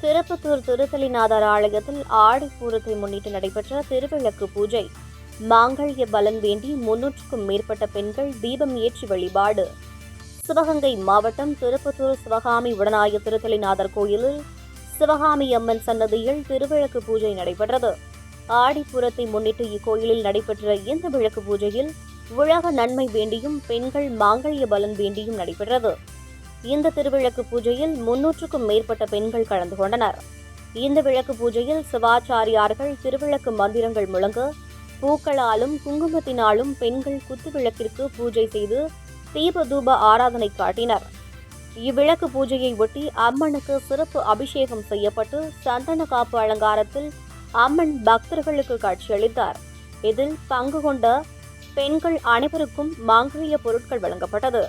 திருப்பத்தூர் திருத்தலிநாதர் ஆலயத்தில் ஆடிப்பூரத்தை முன்னிட்டு நடைபெற்ற திருவிளக்கு பூஜை. மாங்கல்ய பலன் வேண்டி 300க்கும் மேற்பட்ட பெண்கள் தீபம் ஏற்றி வழிபாடு. சிவகங்கை மாவட்டம் திருப்பத்தூர் சிவகாமி உடனாய திருத்தலிநாதர் கோயிலில் சிவகாமி அம்மன் சன்னதியில் திருவிளக்கு பூஜை நடைபெற்றது. ஆடிப்பூரத்தை முன்னிட்டு இக்கோயிலில் நடைபெற்ற இந்த விளக்கு பூஜையில் உலக நன்மை வேண்டியும் பெண்கள் மாங்கல்ய பலன் வேண்டியும் நடைபெற்றது. இந்த திருவிளக்கு பூஜையில் 300க்கும் மேற்பட்ட பெண்கள் கலந்து கொண்டனர். இந்த விளக்கு பூஜையில் சிவாச்சாரியார்கள் திருவிளக்கு மந்திரங்கள் முழங்க பூக்களாலும் குங்குமத்தினாலும் பெண்கள் குத்துவிளக்கிற்கு பூஜை செய்து தீப தூப ஆராதனை காட்டினர். இவ்விளக்கு பூஜையை ஒட்டி அம்மனுக்கு சிறப்பு அபிஷேகம் செய்யப்பட்டு சந்தன காப்பு அலங்காரத்தில் அம்மன் பக்தர்களுக்கு காட்சியளித்தார். இதில் பங்கு கொண்ட பெண்கள் அனைவருக்கும் மாங்கல்ய பொருட்கள் வழங்கப்பட்டது.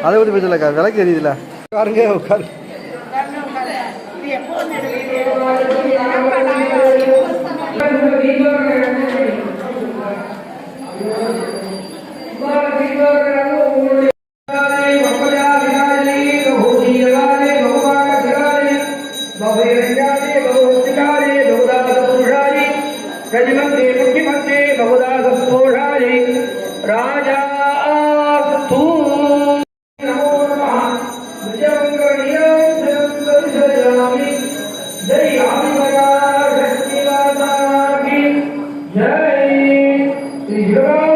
அதை பற்றி பேசலக்கா, விளக்கு தெரியுதுல, உட்காருங்க உட்காரு. राजा जय